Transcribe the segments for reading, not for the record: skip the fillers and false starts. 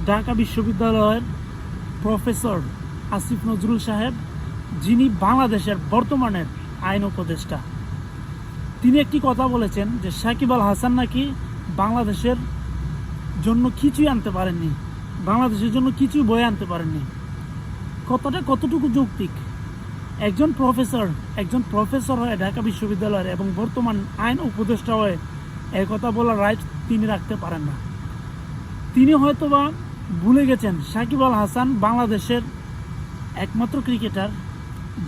ঢাকা বিশ্ববিদ্যালয়ের প্রফেসর আসিফ নজরুল সাহেব, যিনি বাংলাদেশের বর্তমানের আইন উপদেষ্টা, তিনি একটি কথা বলেছেন যে সাকিব আল হাসান নাকি বাংলাদেশের জন্য কিছুই আনতে পারেননি, বাংলাদেশের জন্য কিছুই বয়ে আনতে পারেননি। কথাটা কতটুকু যৌক্তিক? একজন প্রফেসর হয়ে ঢাকা বিশ্ববিদ্যালয়ের এবং বর্তমান আইন উপদেষ্টা হয়ে এই কথা বলার রাইট তিনি রাখতে পারেন না। তিনি হয়তোবা ভুলে গেছেন সাকিব আল হাসান বাংলাদেশের একমাত্র ক্রিকেটার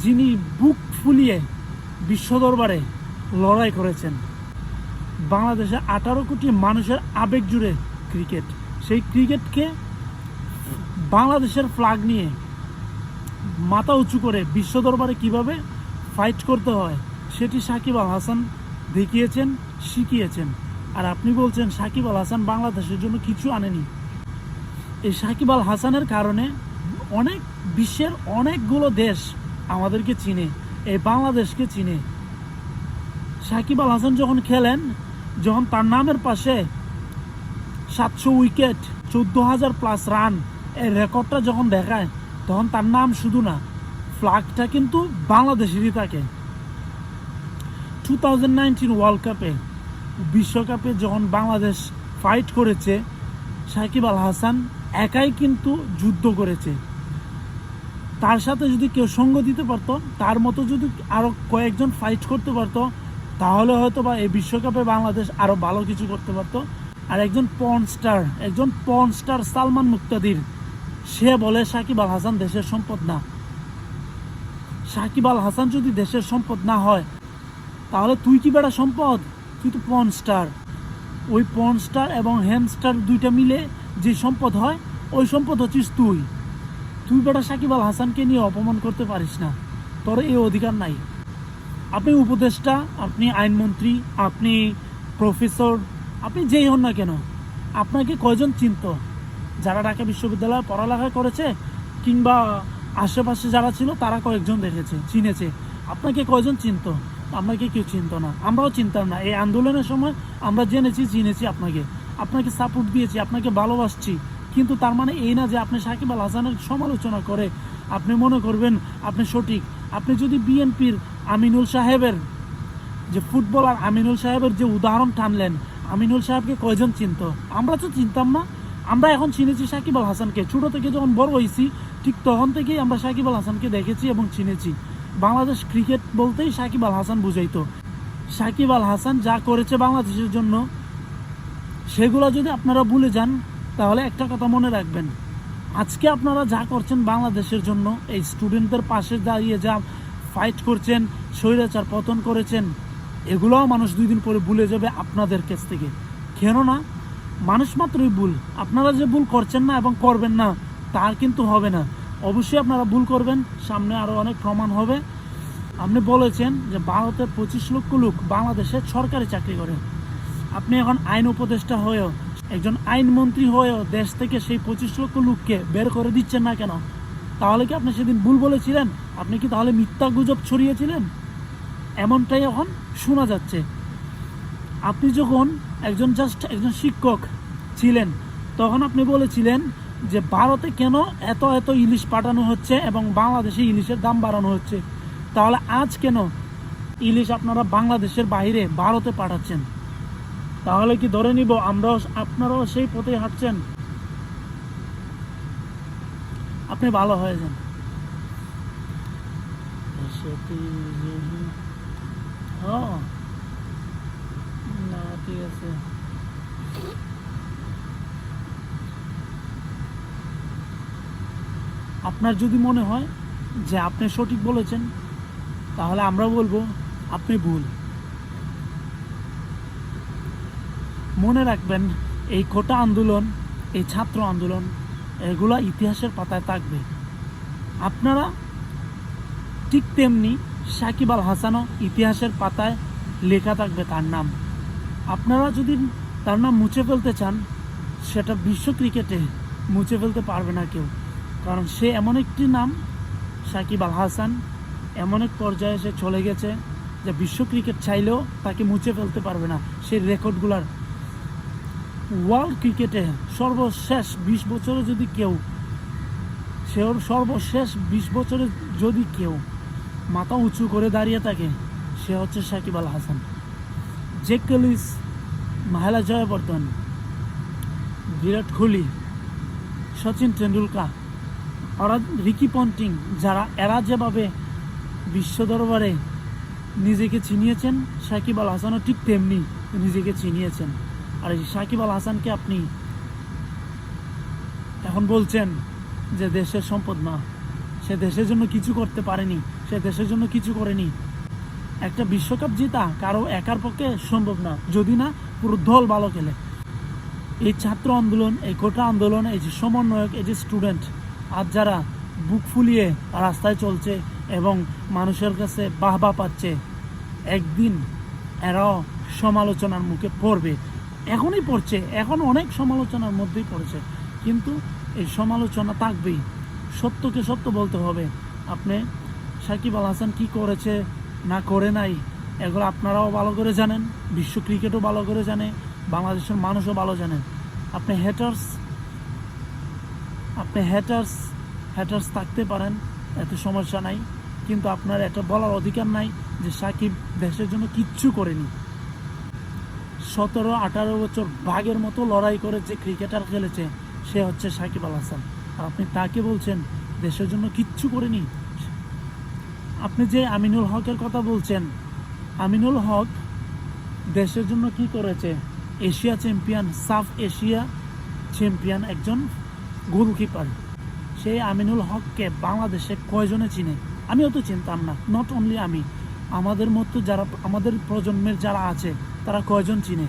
যিনি বুক ফুলিয়ে বিশ্ব দরবারে লড়াই করেছেন। বাংলাদেশে 18 কোটি মানুষের আবেগ জুড়ে ক্রিকেট, সেই ক্রিকেটকে বাংলাদেশের ফ্ল্যাগ নিয়ে মাথা উঁচু করে বিশ্ব দরবারে কীভাবে ফাইট করতে হয় সেটি সাকিব আল হাসান দেখিয়েছেন, শিখিয়েছেন। আর আপনি বলছেন সাকিব আল হাসান বাংলাদেশের জন্য কিছু আনেনি। এই সাকিব আল হাসানের কারণে বিশ্বের অনেকগুলো দেশ আমাদেরকে চিনে, এই বাংলাদেশকে চিনে। সাকিব আল হাসান যখন খেলেন, যখন তার নামের পাশে 700 উইকেট, 14,000+ রান, এই রেকর্ডটা যখন দেখায়, তখন তার নাম শুধু না, ফ্ল্যাগটা কিন্তু বাংলাদেশেরই থাকে। 2019 ওয়ার্ল্ড কাপে, বিশ্বকাপে যখন বাংলাদেশ ফাইট করেছে, সাকিব আল হাসান একাই কিন্তু যুদ্ধ করেছে। তার সাথে যদি কেউ সঙ্গ দিতে পারতো, তার মতো যদি আরও কয়েকজন ফাইট করতে পারতো, তাহলে হয়তো বা এই বিশ্বকাপে বাংলাদেশ আরও ভালো কিছু করতে পারতো। আর একজন পর্ন স্টার সালমান মুক্তাদির, সে বলে সাকিব আল হাসান দেশের সম্পদ না। সাকিব আল হাসান যদি দেশের সম্পদ না হয়, তাহলে তুই কি বেটা সম্পদ? তুই তো পর্ন স্টার। ওই পর্ন স্টার এবং হ্যামস্টার দুইটা মিলে যে সম্পদ হয়, ওই সম্পদ হচ্ছিস তুই। তুই বেটা সাকিব আল হাসানকে নিয়ে অপমান করতে পারিস না, তোর এই অধিকার নাই। আপনি উপদেষ্টা, আপনি আইনমন্ত্রী, আপনি প্রফেসর, আপনি যেই হন না কেন, আপনাকে কয়জন চিনত? যারা ঢাকা বিশ্ববিদ্যালয়ে পড়ালেখা করেছে কিংবা আশেপাশে যারা ছিল, তারা কয়েকজন দেখেছে, চিনেছে। আপনাকে কয়জন চিনত? আপনাকে কেউ চিনত না, আমরাও চিনতাম না। এই আন্দোলনের সময় আমরা জেনেছি, চিনেছি আপনাকে সাপোর্ট দিয়েছি, আপনাকে ভালোবাসছি। কিন্তু তার মানে এই না যে আপনি সাকিব আল হাসানের সমালোচনা করে আপনি মনে করবেন আপনি সঠিক। আপনি যদি বিএনপির আমিনুল সাহেবের, যে ফুটবলার আমিনুল সাহেবের যে উদাহরণ টানলেন, আমিনুল সাহেবকে কয়জন চিনত? আমরা তো চিনতাম না। আমরা এখন চিনেছি সাকিব আল হাসানকে। ছোটো থেকে যখন বড় হয়েছি, ঠিক তখন থেকেই আমরা সাকিব আল হাসানকে দেখেছি এবং চিনেছি। বাংলাদেশ ক্রিকেট বলতেই সাকিব আল হাসান বুঝাইতো। সাকিব আল হাসান যা করেছে বাংলাদেশের জন্য, সেগুলো যদি আপনারা ভুলে যান, তাহলে একটা কথা মনে রাখবেন, আজকে আপনারা যা করছেন বাংলাদেশের জন্য, এই স্টুডেন্টদের পাশে দাঁড়িয়ে যা ফাইট করছেন, স্বৈরাচার পতন করেছেন, এগুলোও মানুষ 2 দিন পরে ভুলে যাবে আপনাদের কাছ থেকে। কেননা মানুষ মাত্রই ভুল। আপনারা যে ভুল করছেন না এবং করবেন না, তার কিন্তু হবে না। অবশ্যই আপনারা ভুল করবেন, সামনে আরও অনেক প্রমাণ হবে। আপনি বলেছেন যে ভারতের 25 লক্ষ লোক বাংলাদেশে সরকারি চাকরি করে। আপনি এখন আইন উপদেষ্টা হয়েও, একজন আইনমন্ত্রী হয়েও দেশ থেকে সেই 25 লক্ষ লোককে বের করে দিচ্ছেন না কেন? তাহলে কি আপনি সেদিন ভুল বলেছিলেন? আপনি কি তাহলে মিথ্যা গুজব ছড়িয়েছিলেন? এমনটাই এখন শোনা যাচ্ছে। আপনি যখন একজন শিক্ষক ছিলেন, তখন আপনি বলেছিলেন যে ভারতে কেন এত ইলিশ পাঠানো হচ্ছে এবং বাংলাদেশে ইলিশের দাম বাড়ানো হচ্ছে। তাহলে আজ কেন ইলিশ আপনারা বাংলাদেশের বাইরে ভারতে পাঠাচ্ছেন? তাহলে কি ধরে নিব আপনারাও সেই পথে হাঁটছেন? আপনি ভালো হয়ে যান। না, ঠিক আছে। আপনার যদি মনে হয় যে আপনি সঠিক বলেছেন, তাহলে আমরা বলবো আপনি ভুল। মনে রাখবেন, এই কোটা আন্দোলন, এই ছাত্র আন্দোলন, এগুলো ইতিহাসের পাতায় থাকবে। আপনারা ঠিক তেমনি সাকিব আল হাসানও ইতিহাসের পাতায় লেখা থাকবে তার নাম। আপনারা যদি তার নাম মুছে ফেলতে চান, সেটা বিশ্ব ক্রিকেটে মুছে ফেলতে পারবে না কেউ। কারণ সে এমন একটি নাম, সাকিব আল হাসান এমন এক পর্যায়ে সে চলে গেছে যে বিশ্ব ক্রিকেট চাইলেও তাকে মুছে ফেলতে পারবে না সেই রেকর্ডগুলার। ওয়ার্ল্ড ক্রিকেটে সর্বশেষ 20 বছরে যদি কেউ সর্বশেষ 20 বছরে যদি কেউ মাথা উঁচু করে দাঁড়িয়ে থাকে, সে হচ্ছে সাকিব আল হাসান। জ্যাক ক্যালিস, মাহেলা জয়াবর্ধন, বিরাট কোহলি, সচিন টেন্ডুলকার, ওরা রিকি পন্টিং, এরা যেভাবে বিশ্ব দরবারে নিজেকে চিনিয়েছেন, সাকিব আল হাসানও ঠিক তেমনি নিজেকে চিনিয়েছেন। আর এই সাকিব আল হাসানকে আপনি এখন বলছেন যে দেশের সম্পদ না, সে দেশের জন্য কিছু করতে পারেনি, সে দেশের জন্য কিছু করেনি। একটা বিশ্বকাপ জেতা কারো একার পক্ষে সম্ভব না, যদি না পুরো দল ভালো খেলে। এই ছাত্র আন্দোলন, এই কোটা আন্দোলন, এই যে সমন্বয়ক, এই যে স্টুডেন্ট, আজ যারা বুক ফুলিয়ে রাস্তায় চলছে এবং মানুষের কাছে বাহবা পাচ্ছে, একদিন এরাও সমালোচনার মুখে পড়বে। এখনই পড়ছে, এখন অনেক সমালোচনার মধ্যেই পড়েছে, কিন্তু এই সমালোচনা থাকবেই। সত্যকে সত্য বলতে হবে। আপনি সাকিব আল হাসান কী করেছে না করে নাই, এগুলো আপনারাও ভালো করে জানেন, বিশ্ব ক্রিকেটও ভালো করে জানে, বাংলাদেশের মানুষও ভালো জানেন। আপনি হ্যাটার্স থাকতে পারেন, এত সমস্যা নাই, কিন্তু আপনার এটা বলার অধিকার নাই যে সাকিব দেশের জন্য কিচ্ছু করেনি। 17-18 বছর বাঘের মতো লড়াই করে যে ক্রিকেটার খেলেছে, সে হচ্ছে সাকিব আল হাসান। আর আপনি তাকে বলছেন দেশের জন্য কিচ্ছু করেনি। আপনি যে আমিনুল হকের কথা বলছেন, আমিনুল হক দেশের জন্য কি করেছে? এশিয়া চ্যাম্পিয়ন, সাফ এশিয়া চ্যাম্পিয়ন একজন গোলকিপার। সেই আমিনুল হককে বাংলাদেশে কয়জনে চিনে? আমিও তো চিনতাম না, নট অনলি আমি, আমাদের মতো যারা, আমাদের প্রজন্মের যারা আছে, তারা কয়জন চিনে?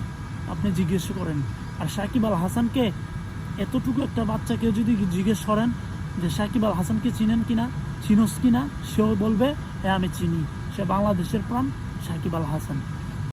আপনি জিজ্ঞেস করেন। আর সাকিব আল হাসানকে, এতটুকু একটা বাচ্চাকে যদি জিজ্ঞেস করেন যে সাকিব আল হাসানকে চিনেন কিনা, চিনোস কিনা, সেও বলবে হ্যাঁ আমি চিনি, সে বাংলাদেশের প্রাণ সাকিব আল হাসান।